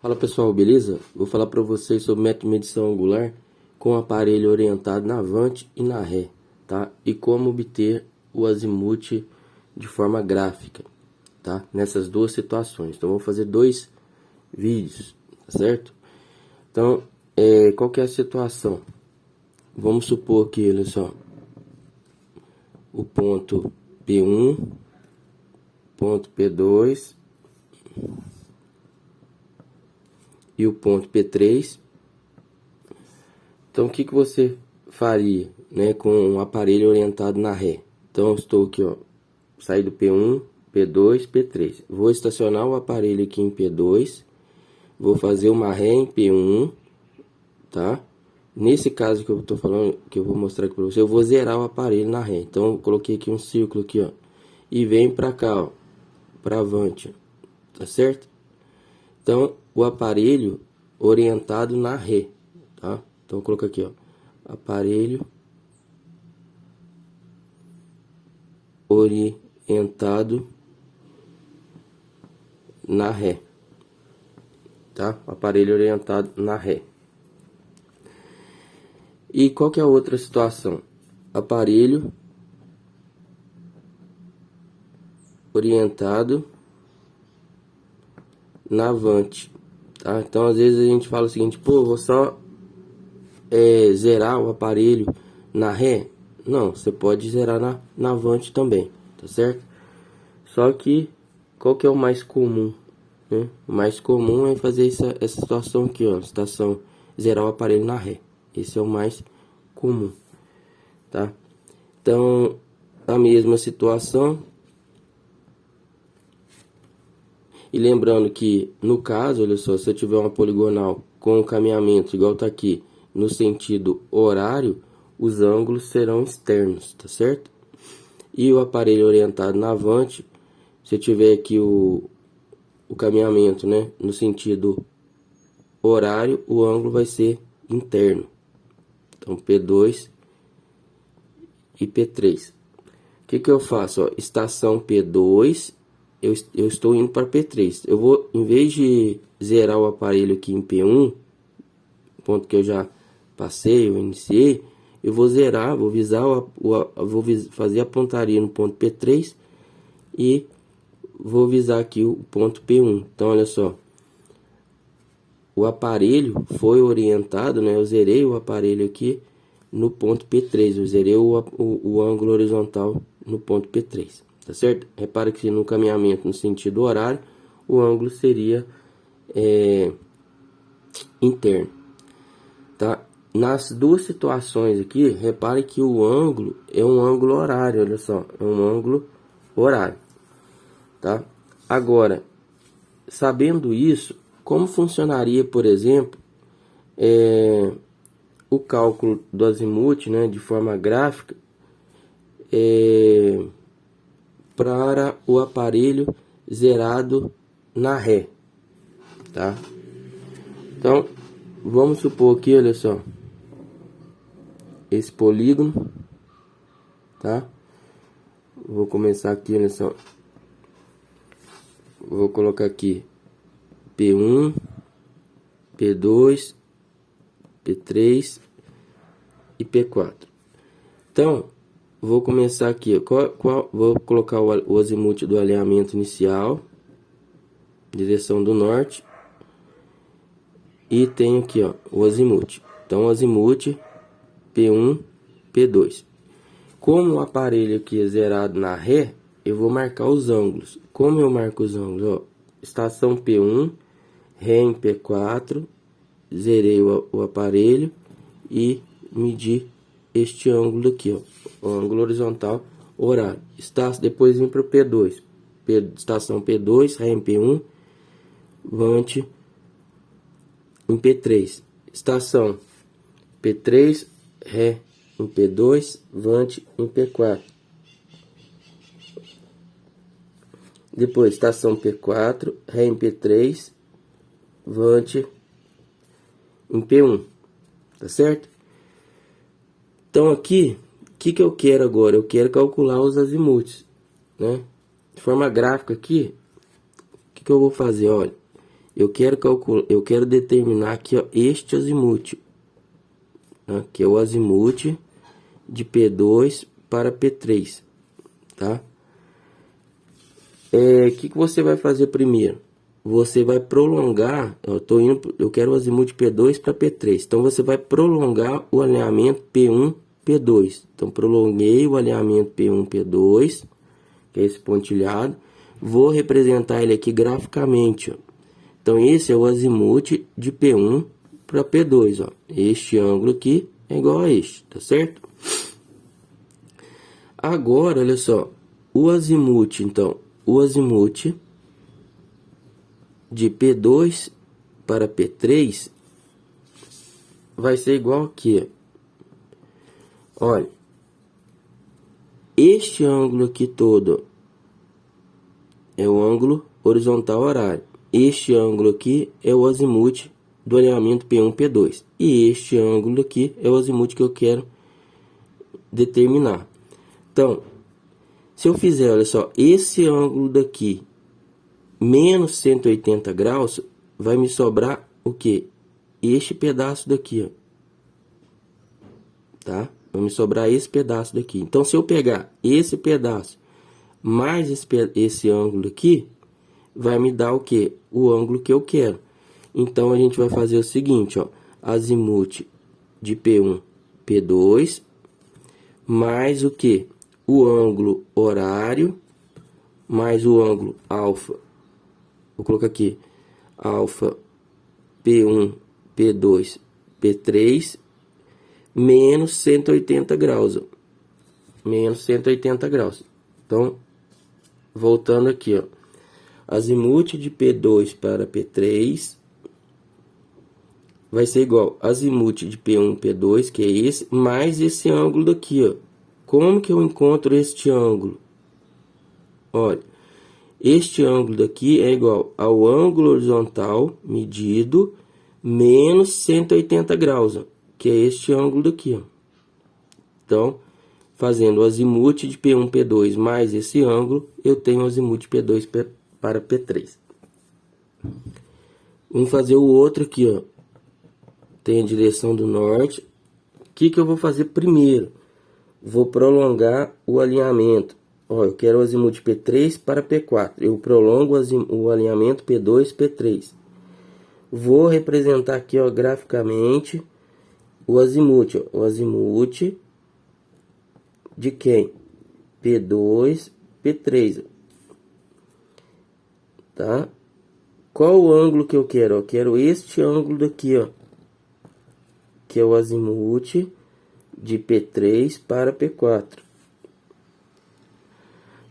Fala pessoal, beleza? Vou falar para vocês sobre método de medição angular com aparelho orientado na avante e na ré, tá? E como obter o azimuth de forma gráfica, tá? Nessas duas situações. Então vou fazer dois vídeos, tá certo? Então, qual que é a situação? Vamos supor que, olha só, o ponto P1, ponto P2 e o ponto P3. Então, o que você faria, né, com um aparelho orientado na ré? Então, eu estou aqui, ó, saí do P1, P2, P3. Vou estacionar o aparelho aqui em P2, vou fazer uma ré em P1, tá? Nesse caso que eu tô falando, que eu vou mostrar aqui para você, eu vou zerar o aparelho na ré. Então, eu coloquei aqui um círculo aqui, ó, e vem para cá, ó, para avante, tá certo? Então, o aparelho orientado na ré, tá? Então, eu coloco aqui, ó, aparelho orientado na ré, tá? Aparelho orientado na ré. E qual que é a outra situação? Aparelho orientado na avante, tá? Então, às vezes a gente fala o seguinte, pô, vou só zerar o aparelho na ré. Não, você pode zerar na avante também, tá certo? Só que, qual que é o mais comum, né? O mais comum é fazer essa situação aqui, ó, situação zerar o aparelho na ré. Esse é o mais comum, tá? Então, a mesma situação. E lembrando que, no caso, olha só, se eu tiver uma poligonal com o caminhamento igual tá aqui, no sentido horário, os ângulos serão externos, tá certo? E o aparelho orientado na avante, se eu tiver aqui o caminhamento, né, no sentido horário, o ângulo vai ser interno. Então, P2 e P3. O que eu faço? Ó, estação P2, eu estou indo para P3. Eu vou, em vez de zerar o aparelho aqui em P1, ponto que eu já passei, eu iniciei, eu vou zerar, vou visar, vou fazer a pontaria no ponto P3 e vou visar aqui o ponto P1. Então, olha só, o aparelho foi orientado, né? Eu zerei o aparelho aqui no ponto P3, eu zerei o ângulo horizontal no ponto P3, tá certo? Repara que no caminhamento no sentido horário, o ângulo seria interno, tá? Nas duas situações aqui, repare que o ângulo é um ângulo horário, olha só, é um ângulo horário, tá? Agora, sabendo isso, como funcionaria, por exemplo, o cálculo do azimuth, né, de forma gráfica, para o aparelho zerado na ré, tá? Então, vamos supor aqui, olha só, esse polígono, tá? Vou começar aqui, olha só, vou colocar aqui P1, P2, P3 e P4. Então, vou começar aqui, vou colocar o azimuth do alinhamento inicial, direção do norte, e tenho aqui, ó, o azimuth. Então, o azimuth P1, P2. Como o aparelho aqui é zerado na ré, eu vou marcar os ângulos. Como eu marco os ângulos? Ó, estação P1, ré em P4, zerei o aparelho e medi este ângulo aqui, ó, o ângulo horizontal horário. Depois vim para o P2, estação P2, ré em P1, vante em P3, estação P3, ré em P2, vante em P4. Depois, estação P4, ré em P3, vante em P1, tá certo? Então aqui, o que eu quero agora? Eu quero calcular os azimuths, né? De forma gráfica aqui, o que eu vou fazer? Olha, eu quero determinar aqui, ó, este azimuth, né, que é o azimuth de P2 para P3, tá? Que você vai fazer primeiro? Você vai prolongar, eu quero o azimuth P2 para P3, então você vai prolongar o alinhamento P1, P2. Então, prolonguei o alinhamento P1, P2, que é esse pontilhado. Vou representar ele aqui graficamente, ó. Então, esse é o azimuth de P1 para P2, ó. Este ângulo aqui é igual a este, tá certo? Agora, olha só, o azimuth, então, o azimuth de P2 para P3 vai ser igual aqui, ó. Olha, este ângulo aqui todo é o ângulo horizontal horário. Este ângulo aqui é o azimuth do alinhamento P1, P2. E este ângulo aqui é o azimuth que eu quero determinar. Então, se eu fizer, olha só, esse ângulo daqui menos 180 graus, vai me sobrar o que? Este pedaço daqui, ó. Tá? Vai me sobrar esse pedaço daqui. Então, se eu pegar esse pedaço mais esse ângulo aqui, vai me dar o que? O ângulo que eu quero. Então, a gente vai fazer o seguinte, ó. Azimuth de P1, P2, mais o que? O ângulo horário, mais o ângulo alfa. Vou colocar aqui, alfa P1, P2, P3, menos 180 graus, ó. Menos 180 graus. Então, voltando aqui, ó. Azimuth de P2 para P3 vai ser igual azimuth de P1, P2, que é esse, mais esse ângulo daqui, ó. Como que eu encontro este ângulo? Olha, este ângulo daqui é igual ao ângulo horizontal medido menos 180 graus, ó, que é este ângulo daqui, ó. Então, fazendo o azimuth de P1, P2 mais esse ângulo, eu tenho o azimuth P2 para P3. Vamos fazer o outro aqui, ó. Tem a direção do norte. O que eu vou fazer primeiro? Vou prolongar o alinhamento. Ó, eu quero o azimuth P3 para P4. Eu prolongo o alinhamento P2, P3. Vou representar aqui, ó, graficamente o azimuth. Ó, o azimuth de quem? P2, P3. Tá? Qual o ângulo que eu quero? Eu quero este ângulo daqui, ó, que é o azimuth de P3 para P4.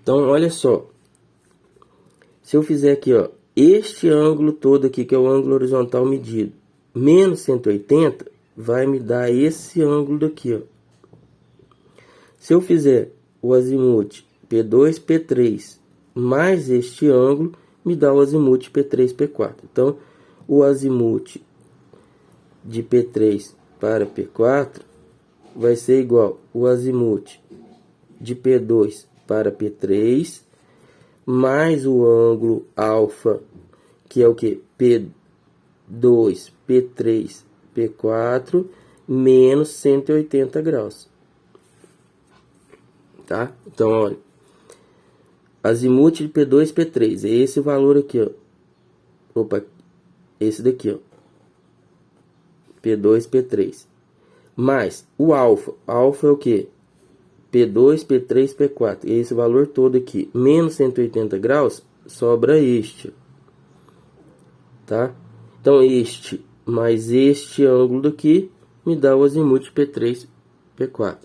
Então, olha só. Se eu fizer aqui, ó, este ângulo todo aqui, que é o ângulo horizontal medido, menos 180, vai me dar esse ângulo daqui, ó. Se eu fizer o azimuth P2, P3, mais este ângulo, me dá o azimuth P3, P4. Então, o azimuth de P3 para P4 vai ser igual o azimuth de P2 para P3 mais o ângulo alfa, que é o que? P2, P3, P4 menos 180 graus. Tá? Então, olha, azimuth de P2, P3 é esse valor aqui, ó. Opa, esse daqui, ó. P2, P3. Mais o alfa. Alfa é o que? P2, P3, P4. E esse valor todo aqui, menos 180 graus, sobra este. Tá? Então, este mais este ângulo daqui me dá o azimuth P3, P4.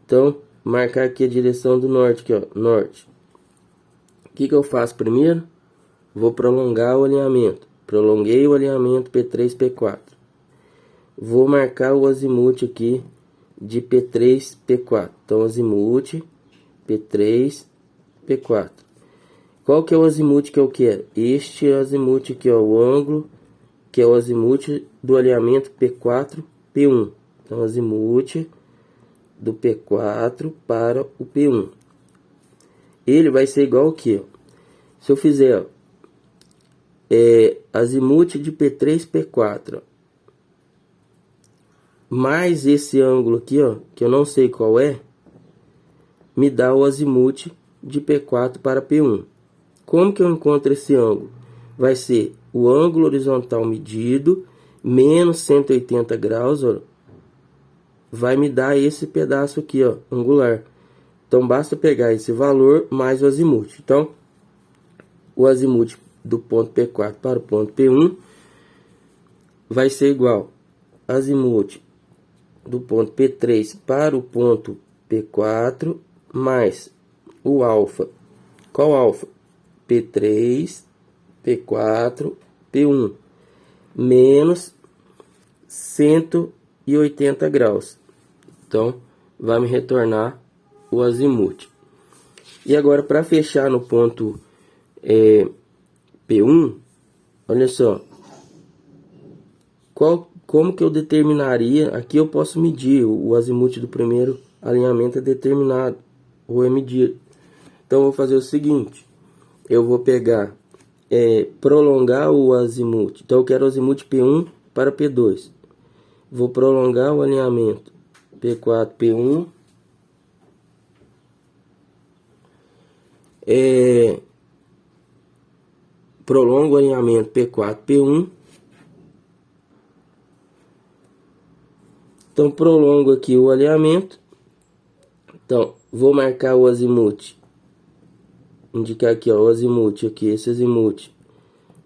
Então, marcar aqui a direção do norte, aqui, ó, norte. O que eu faço primeiro? Vou prolongar o alinhamento. Prolonguei o alinhamento P3, P4. Vou marcar o azimuth aqui de P3, P4. Então, azimuth P3, P4. Qual que é o azimuth que eu quero? Este azimuth aqui, ó, o ângulo, que é o azimuth do alinhamento P4, P1. Então, azimuth do P4 para o P1. Ele vai ser igual aqui, ó. Se eu fizer, ó, azimuth de P3, P4, mais esse ângulo aqui, ó, que eu não sei qual é, me dá o azimuth de P4 para P1. Como que eu encontro esse ângulo? Vai ser o ângulo horizontal medido menos 180 graus, ó, vai me dar esse pedaço aqui, ó, angular. Então basta pegar esse valor mais o azimuth. Então, o azimuth do ponto P4 para o ponto P1 vai ser igual azimuth do ponto P3 para o ponto P4 mais o alfa. Qual alfa? P3, P4, P1 menos 180 graus. Então, vai me retornar o azimuth. E agora, para fechar no ponto P1, olha só. Como que eu determinaria? Aqui eu posso medir. O azimuth do primeiro alinhamento é determinado, ou é medido. Então, eu vou fazer o seguinte. Eu vou pegar, prolongar o azimuth. Então, eu quero o azimuth P1 para P2. Vou prolongar o alinhamento P4, P1. Prolongo o alinhamento P4, P1. Então, prolongo aqui o alinhamento. Então, vou marcar o azimuth. Indicar aqui, ó, o azimuth aqui, esse azimuth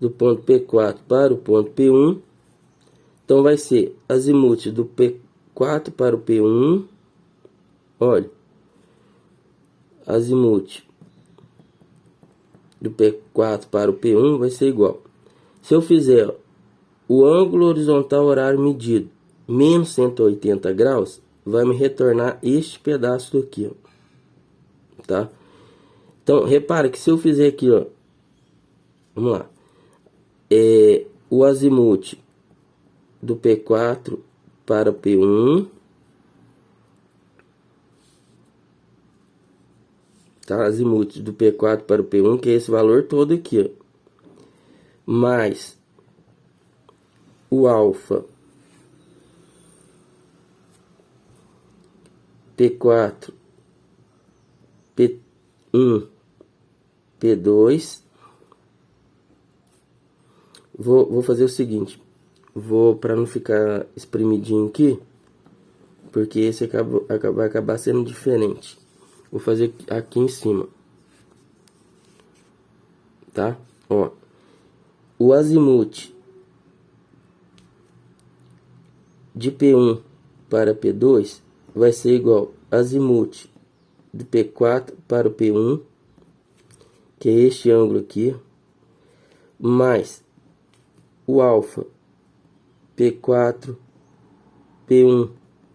do ponto P4 para o ponto P1. Então, vai ser azimuth do P4 para o P1. Olha. Azimuth do P4 para o P1 vai ser igual. Se eu fizer, ó, o ângulo horizontal horário medido menos 180 graus, vai me retornar este pedaço aqui, ó. Tá? Então, repara que se eu fizer aqui, ó, vamos lá, o azimuth do P4 para P1, tá? Azimuth do P4 para o P1, que é esse valor todo aqui, ó, mais o alfa P4, P1, P2. Vou fazer o seguinte. Para não ficar espremidinho aqui, porque esse vai acabar sendo diferente. Vou fazer aqui em cima. Tá? Ó. O azimuth de P1 para P2 vai ser igual azimuth de P4 para o P1, que é este ângulo aqui, mais o alfa P4, P1,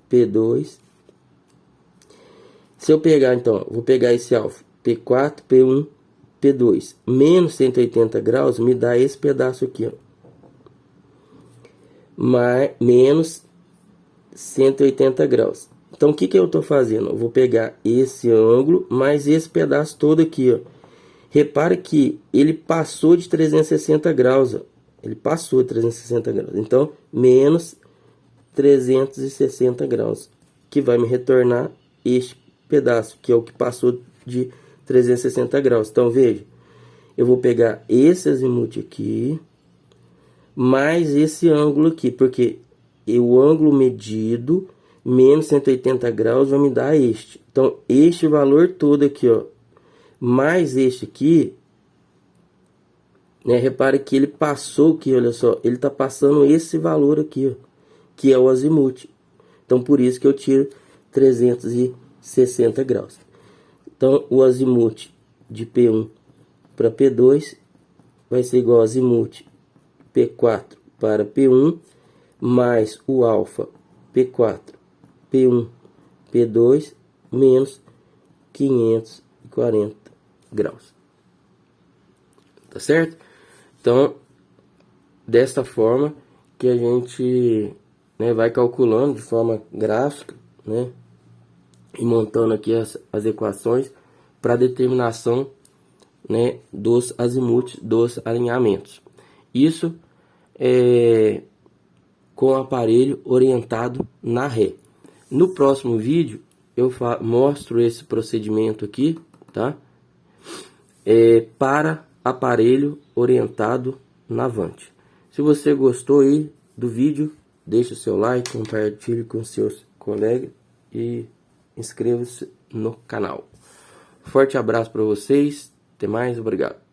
P2. Se eu pegar, então, vou pegar esse alfa P4, P1, P2 menos 180 graus, me dá esse pedaço aqui, ó, menos 180 graus. Então, o que eu estou fazendo? Eu vou pegar esse ângulo mais esse pedaço todo aqui, ó. Repara que ele passou de 360 graus, ó. Ele passou de 360 graus. Então, menos 360 graus, que vai me retornar este pedaço, que é o que passou de 360 graus. Então, veja, eu vou pegar esse azimuth aqui, mais esse ângulo aqui, porque o ângulo medido menos 180 graus vai me dar este. Então, este valor todo aqui, ó, mais este aqui, né? Repare que ele passou aqui, olha só, ele tá passando esse valor aqui, ó, que é o azimuth. Então, por isso que eu tiro 360 graus. Então, o azimuth de P1 para P2 vai ser igual a azimuth P4 para P1 mais o alfa P4, P1, P2 menos 540 graus. Tá certo? Então, desta forma que a gente, né, vai calculando de forma gráfica, né, e montando aqui as equações para determinação, né, dos azimuths dos alinhamentos. Isso é com o aparelho orientado na ré. No próximo vídeo eu mostro esse procedimento aqui, tá? Para aparelho orientado na avante. Se você gostou aí do vídeo, deixe o seu like, compartilhe com seus colegas e inscreva-se no canal. Forte abraço para vocês, até mais, obrigado.